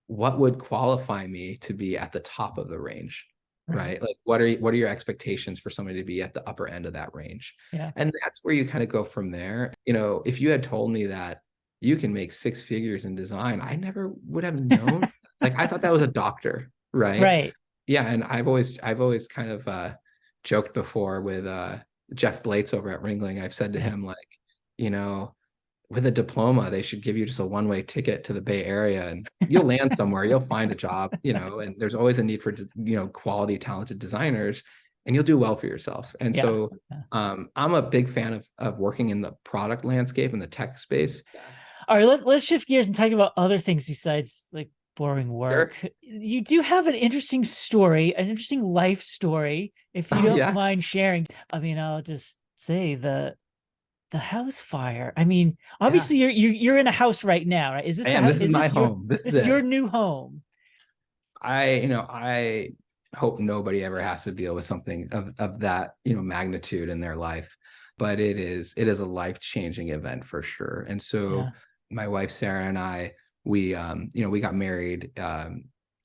what would qualify me to be at the top of the range, Right. right? Like what are your expectations for somebody to be at the upper end of that range? Yeah. And that's where you kind of go from there. If you had told me that you can make six figures in design, I never would have known. Like I thought that was a doctor, right? Right. Yeah, and I've always kind of joked before with Jeff Blates over at Ringling. I've said to Yeah. him like, you know, with a diploma, they should give you just a one-way ticket to the Bay Area and you'll land somewhere, you'll find a job, and there's always a need for, quality, talented designers, and you'll do well for yourself. And Yeah. so Yeah. I'm a big fan of working in the product landscape and the tech space. All right, let's shift gears and talk about other things besides like boring Sure. work. You do have an interesting story, an interesting life story, if you Oh don't yeah. mind sharing. I mean, I'll just say the house fire. I mean, Yeah. obviously you're in a house right now, right? Is this I the am. house? This is Is my this home. This is your it. new home? I hope nobody ever has to deal with something of that, magnitude in their life. But it is a life-changing event for sure. And so Yeah. my wife Sarah and I, we got married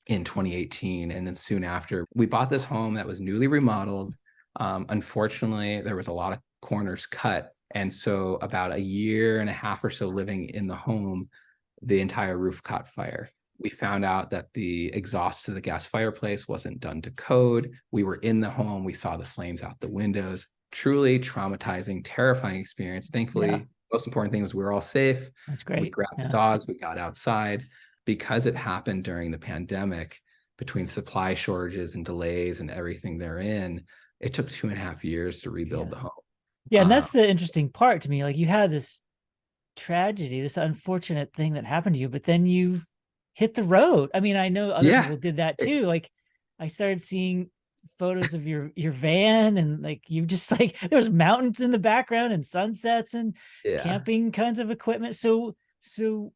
in 2018, and then soon after we bought this home that was newly remodeled. Unfortunately, there was a lot of corners cut, and so about a year and a half or so living in the home, the entire roof caught fire. We found out that the exhaust to the gas fireplace wasn't done to code. We were in the home. We saw the flames out the windows. Truly traumatizing, terrifying experience. Yeah. Thankfully, most important thing was we were all safe. That's We great. grabbed the Yeah. dogs. We got outside. Because it happened during the pandemic, between supply shortages and delays and everything therein, it took 2.5 years to rebuild Yeah. the home. Yeah. And Uh, that's the interesting part to me. Like, you had this tragedy, this unfortunate thing that happened to you, but then you hit the road. I mean, I know other yeah, people did that it- too. Like, I started seeing photos of your van, and like, you just like, there was mountains in the background and sunsets and yeah. camping kinds of equipment. So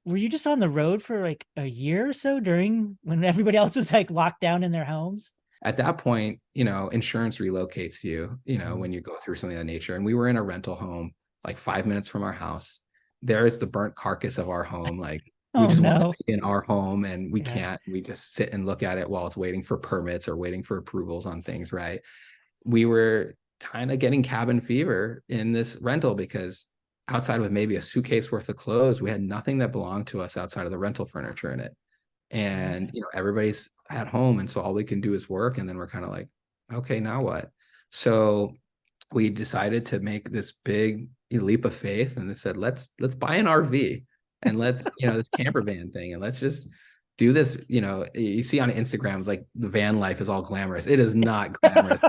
were you just on the road for like a year or so during when everybody else was like locked down in their homes? At that point, insurance relocates you, when you go through something of that nature. And we were in a rental home, like 5 minutes from our house. There is the burnt carcass of our home. Like, we Oh just want to no. be in our home, and we Yeah. can't. We just sit and look at it while it's waiting for permits or waiting for approvals on things, right? We were kind of getting cabin fever in this rental because outside of maybe a suitcase worth of clothes, we had nothing that belonged to us outside of the rental furniture in it. And Right. everybody's at home, and so all we can do is work. And then we're kind of like, okay, now what? So we decided to make this big leap of faith, and they said, let's buy an RV, and let's this camper van thing, and let's just do this. You see on Instagram, it's like the van life is all glamorous. It is not glamorous.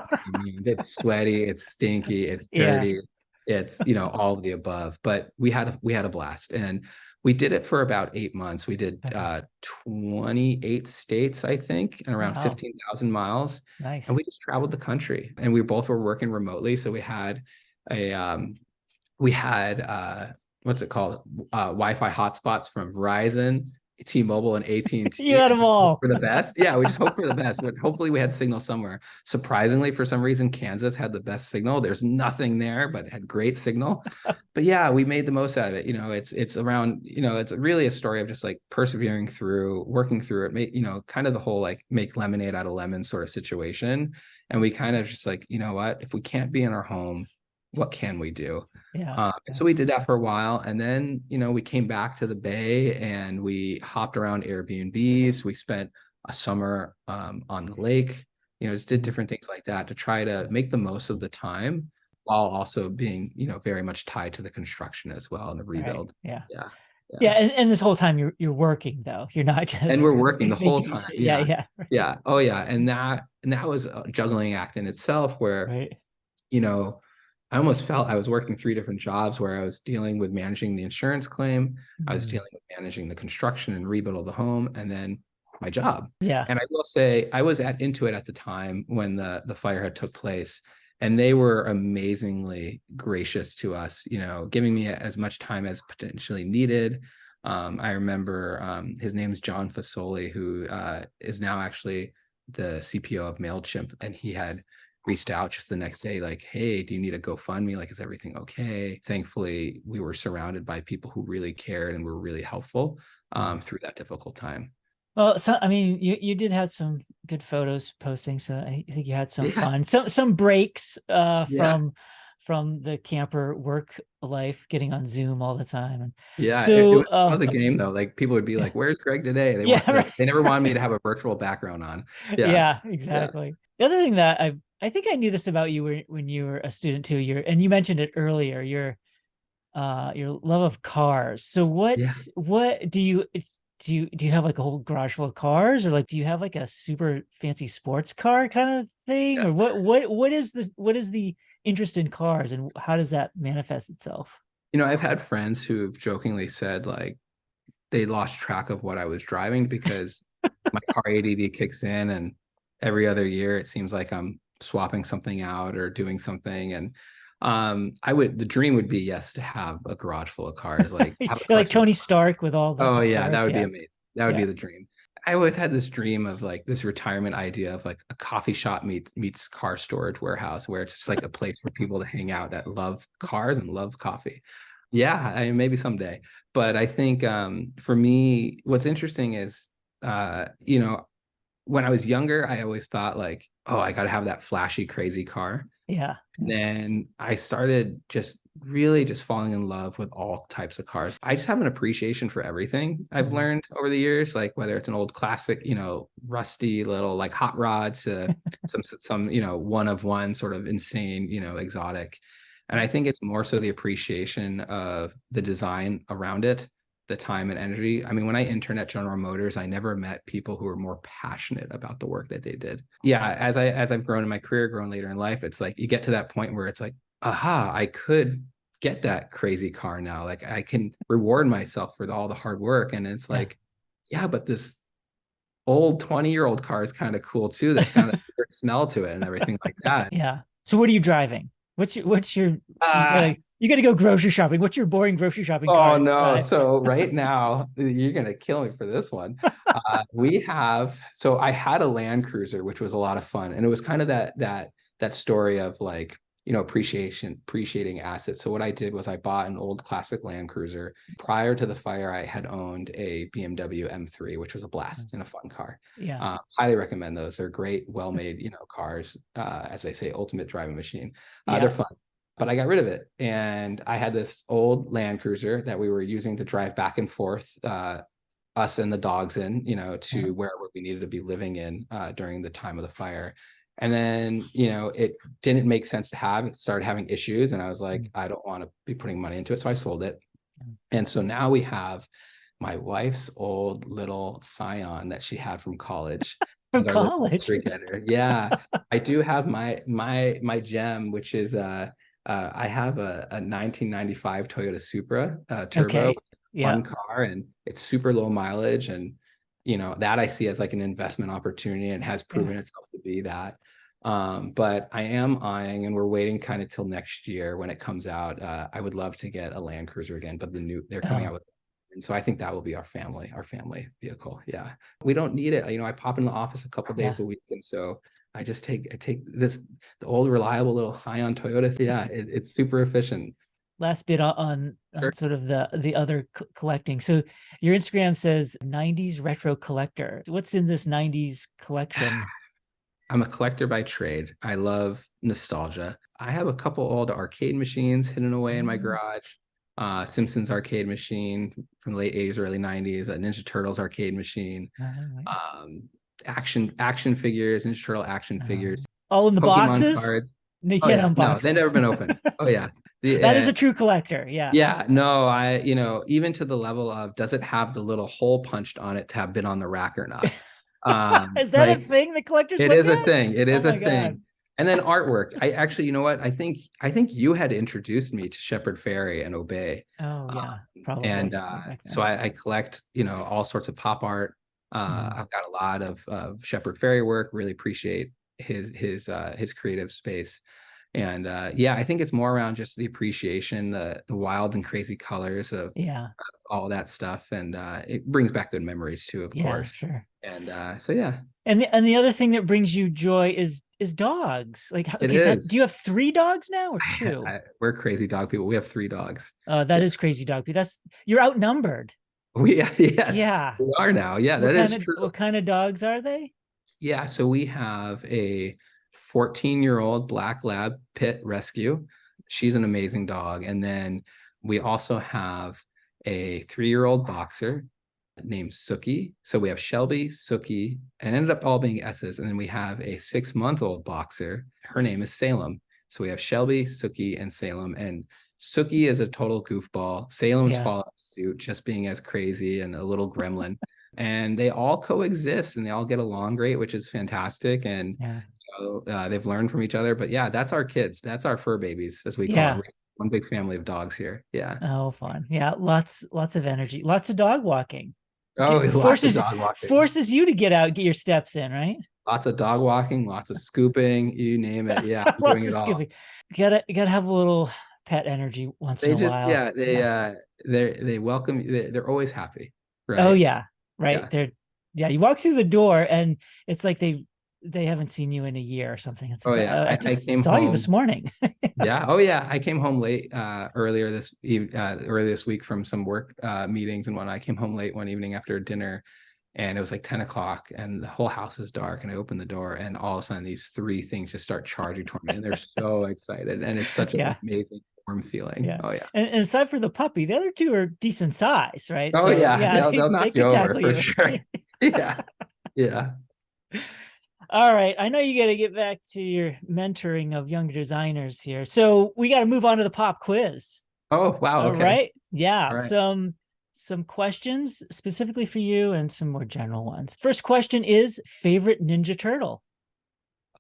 It's sweaty, it's stinky, it's Yeah. dirty, it's all of the above. But we had a blast, and we did it for about 8 months. We did Okay. 28 states, I think, and around Wow. 15,000 miles. And Nice. we just traveled the country, and we both were working remotely. So a we had what's it called? Wi-Fi hotspots from Verizon, T-Mobile, and You AT&T, had and them just hope all. for the best. Yeah, we just hope for the best. But hopefully we had signal somewhere. Surprisingly, for some reason, Kansas had the best signal. There's nothing there, but it had great signal. But yeah, we made the most out of it. It's around, it's really a story of just like persevering through, working through it, kind of the whole like make lemonade out of lemons sort of situation. And we kind of just like, what, if we can't be in our home, what can we do? Yeah. And Yeah. so we did that for a while, and then we came back to the Bay, and we hopped around Airbnbs. We spent a summer on the lake, just did Mhm. different things like that to try to make the most of the time, while also being very much tied to the construction as well and the Right. rebuild. Yeah. Yeah, Yeah. yeah. And this whole time you're working though. You're not And just we're working the whole vacation. time. Yeah. Yeah, Yeah. yeah. Oh yeah. And that was a juggling act in itself, where Right. you know, I almost felt I was working three different jobs, where I was dealing with managing the insurance claim, I was Mhm. dealing with managing the construction and rebuild of the home, and then my job. Yeah. And I will say, I was at Intuit at the time when the fire had took place, and they were amazingly gracious to us, giving me as much time as potentially needed. I remember his name's John Fasoli, who is now actually the CPO of MailChimp, and he had reached out just the next day, like, hey, do you need a GoFundMe? Like, is everything okay? Thankfully, we were surrounded by people who really cared and were really helpful Mhm. through that difficult time. Well, so I mean, you did have some good photos posting, so I think you had some Yeah, fun, some breaks yeah, from the camper work life, getting on Zoom all the time. And yeah. It so was a game though. Like, people would be yeah, like, "Where's Greg today?" They want yeah, like right. they never wanted me to have a virtual background on. Yeah, Yeah, yeah, exactly. The other thing that I think I knew this about you when you were a student too. And you mentioned it earlier, your love of cars. So yeah. what do you have like a whole garage full of cars, or like do you have like a super fancy sports car kind of thing, or what is the interest in cars, and how does that manifest itself? I've had friends who've jokingly said like they lost track of what I was driving, because my car ADD kicks in, and every other year it seems like I'm swapping something out or doing something. And the dream would be, yes, to have a garage full of cars, like You're have a like collection of Tony cars. Stark with all the Oh yeah, that cars. would be Yeah, amazing. That would be yeah. the dream. I always had this dream of like this retirement idea of like a coffee shop meets car storage warehouse, where it's just like a place for people to hang out that love cars and love coffee. Yeah, I mean, maybe someday. But I think for me, what's interesting is you know, when I was younger, I always thought like, oh, I got to have that flashy, crazy car. Yeah. And then I started just really just falling in love with all types of cars. I just have an appreciation for everything I've Mhm. learned over the years, like whether it's an old classic, rusty little like hot rods to some, one of one sort of insane, exotic. And I think it's more so the appreciation of the design around it, the time and energy. I mean, when I interned at General Motors, I never met people who were more passionate about the work that they did. Yeah, as I've grown in my career, grown later in life, it's like you get to that point where it's like, aha, I could get that crazy car now. Like I can reward myself for all the hard work. And it's Yeah. like, yeah, but this old 20-year-old car is kind of cool too. That's kind of a smell to it and everything like that. Yeah. So what are you driving? What's your Uh, you got to go grocery shopping. What's your boring grocery shopping Oh car to no. drive? So right now, you're gonna kill me for this one. So I had a Land Cruiser, which was a lot of fun. And it was kind of that story of like, appreciating assets. So what I did was I bought an old classic Land Cruiser. Prior to the fire, I had owned a BMW M3, which was a blast and a fun car. Yeah. Highly recommend those. They're great, well-made, cars. As they say, ultimate driving machine. They're Yeah. fun, but I got rid of it. And I had this old Land Cruiser that we were using to drive back and forth, us and the dogs to wherever we needed to be living in during the time of the fire. And then, it didn't make sense to have. It started having issues. And I was like, I don't want to be putting money into it. So I sold it. And so now we have my wife's old little Scion that she had from college From as our little college. getter. Yeah. I do have my gem, which is I have a 1995 Toyota Supra turbo, Okay. Yeah. fun car, and it's super low mileage. And, that I see as like an investment opportunity and has Yeah. proven itself to be that. But I am eyeing, and we're waiting kind of till next year when it comes out. I would love to get a Land Cruiser again, but they're coming out Oh, with, and so I think that will be our family vehicle. Yeah, we don't need it. I pop in the office a couple yeah. days a week, and so I take the old reliable little Scion Toyota. Yeah, it's super efficient. Last bit on Sure. sort of the other collecting. So your Instagram says 90s retro collector. What's in this 90s collection? I'm a collector by trade. I love nostalgia. I have a couple old arcade machines hidden away in my garage. Simpsons arcade machine from the late 80s, early 90s, a Ninja Turtles arcade machine, um, action figures, Ninja Turtle action figures, All in the Pokemon boxes? cards. No, you Oh can't yeah, no, unbox. they've never been opened. Oh yeah. That is a true collector. Yeah. Yeah, no, even to the level of, does it have the little hole punched on it to have been on the rack or not? Is that a Like thing that collectors it look is a at? thing. It Oh is a my God. thing. And then artwork. I actually, you know what? I think you had introduced me to Shepard Fairey and Obey. Oh yeah, And probably back so then. I collect, all sorts of pop art. Mhm. I've got a lot of Shepard Fairey work. Really appreciate his creative space. And yeah, I think it's more around just the appreciation, the wild and crazy colors of Yeah. all that stuff. And it brings back good memories too, of Yeah, course. sure. And so yeah, And the other thing that brings you joy is dogs. Like, it okay, so is. do you have three dogs now or two? We're crazy dog people. We have 3 dogs. That Yeah. is crazy dog. That's you're outnumbered. Yes, Yeah. we are now. Yeah, that is true. What kind of dogs are they? Yeah, so we have a 14-year-old black lab pit rescue. She's an amazing dog. And then we also have a 3-year-old boxer named Sookie. So we have Shelby, Sookie, and ended up all being S's. And then we have a 6-month-old boxer. Her name is Salem. So we have Shelby, Sookie, and Salem. And Sookie is a total goofball. Salem's Yeah. following suit, just being as crazy and a little gremlin. And they all coexist and they all get along great, which is fantastic. And Yeah. they've learned from each other. But yeah, that's our kids. That's our fur babies, as we call it. Yeah. We're one big family of dogs here. Yeah. Oh, fun. Yeah, lots of energy. Lots of dog walking. Oh, lots of Forces dog walking. forces you to get out, get your steps in, right? Lots of dog walking, lots of scooping, you name it. Yeah, I'm doing Lots it of all. skipping. Gotta have a little pet energy once in They a just, while. yeah, Yeah. they welcome you. They're always happy, Oh right? yeah. Right. Yeah. Yeah, you walk through the door and it's like they haven't seen you in a year or something. It's Oh like yeah, I I just came saw you this home. morning. Yeah. Oh yeah, I came home late earlier this week from some work meetings, and when I came home late one evening after dinner, and it was like 10 o'clock, and the whole house is dark, and I open the door, and all of a sudden these three things just start charging toward me, and they're so excited, and it's such an Yeah, amazing warm feeling. yeah. Oh yeah. And aside from the puppy, the other two are decent size, right? Oh So yeah, yeah, they'll they knock you could over tackle for you. sure. Yeah. Yeah. All right. I know you got to get back to your mentoring of younger designers here. So we got to move on to the pop quiz. Oh wow. All Okay. right. Yeah. All right. Some questions specifically for you and some more general ones. First question is favorite Ninja Turtle.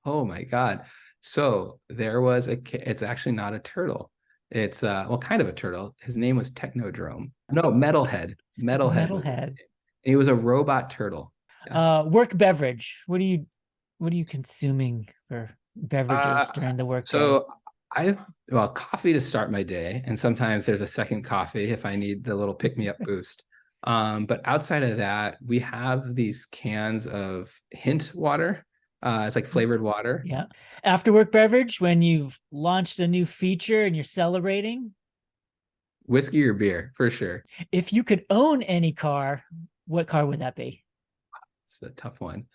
Oh my God. So there was it's actually not a turtle. It's well, kind of a turtle. His name was Technodrome. No, Metalhead. Metalhead was his name. Metalhead. And he was a robot turtle. Yeah. Work beverage. What are you consuming for Uh, beverages during the workday? so well, coffee to start my day, and sometimes there's a second coffee if I need the little pick me up boost. But outside of that, we have these cans of Hint water. It's like flavored water. Yeah. After work beverage, when you've launched a new feature and you're celebrating, Whiskey or beer, for sure. if you could own any car, what car would that be? It's a tough one.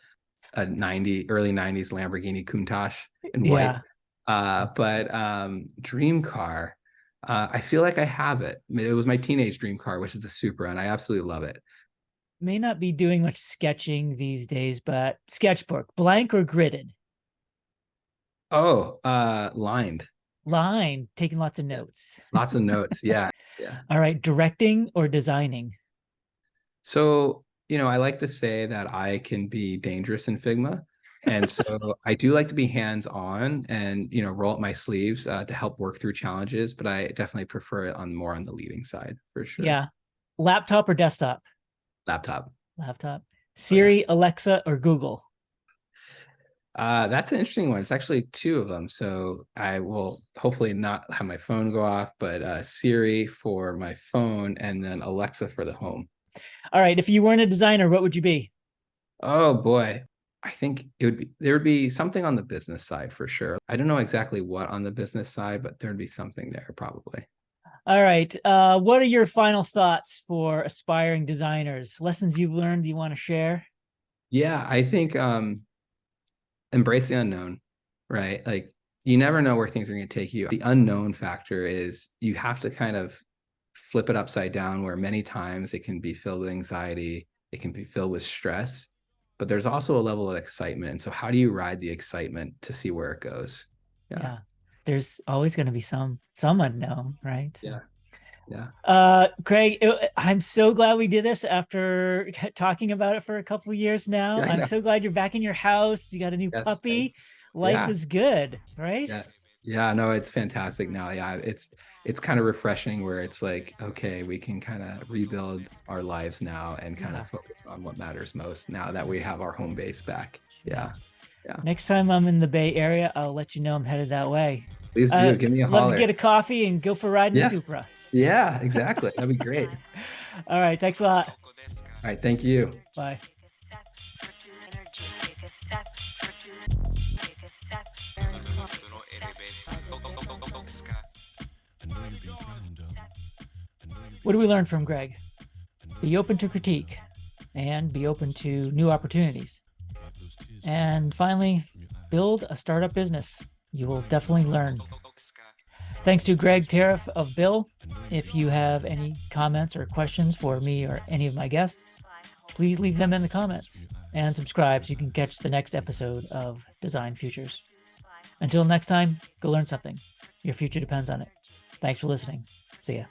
A early 90s Lamborghini Countach in white. Yeah. But dream car, I feel like I have it. I mean, it was my teenage dream car, which is the Supra, and I absolutely love it. May not be doing much sketching these days, but sketchbook, blank or gridded? Oh, lined. Line, taking lots of Yeah. notes. Lots of notes. Yeah. Yeah. All right, directing or designing? So, I like to say that I can be dangerous in Figma. And so I do like to be hands-on and, roll up my sleeves to help work through challenges, but I definitely prefer it more on the leading side for sure. Yeah. Laptop or desktop? Laptop. Laptop. Oh, yeah. Siri, Alexa, or Google? That's an interesting one. It's actually two of them. So I will hopefully not have my phone go off, but Siri for my phone and then Alexa for the home. All right. If you weren't a designer, what would you be? Oh boy. I think there would be something on the business side for sure. I don't know exactly what on the business side, but there'd be something there probably. All right. What are your final thoughts for aspiring designers? Lessons you've learned you want to share? Yeah, I think embrace the unknown, right? Like you never know where things are going to take you. The unknown factor is you have to kind of flip it upside down, where many times it can be filled with anxiety, it can be filled with stress, but there's also a level of excitement. And so how do you ride the excitement to see where it goes? Yeah. There's always going to be some unknown, right? Yeah. Craig, I'm so glad we did this after talking about it for a couple of years now. Yeah, I'm so glad you're back in your house. You got a new Yes, puppy. Life is good, right? Yes. Yeah, no, it's fantastic now. Yeah, it's kind of refreshing where it's like, okay, we can kind of rebuild our lives now and kind of focus on what matters most now that we have our home base back. Yeah. Next time I'm in the Bay Area, I'll let you know I'm headed that way. Please do. Give me a holler. Love to get a coffee and go for a ride in the Supra. Yeah, exactly. That'd be great. All right. Thanks a lot. All right. Thank you. Bye. What do we learn from Greg? Be open to critique and be open to new opportunities. And finally, build a startup business. You will definitely learn. Thanks to Greg Tariff of Bill. If you have any comments or questions for me or any of my guests, please leave them in the comments and subscribe so you can catch the next episode of Design Futures. Until next time, go learn something. Your future depends on it. Thanks for listening. See ya.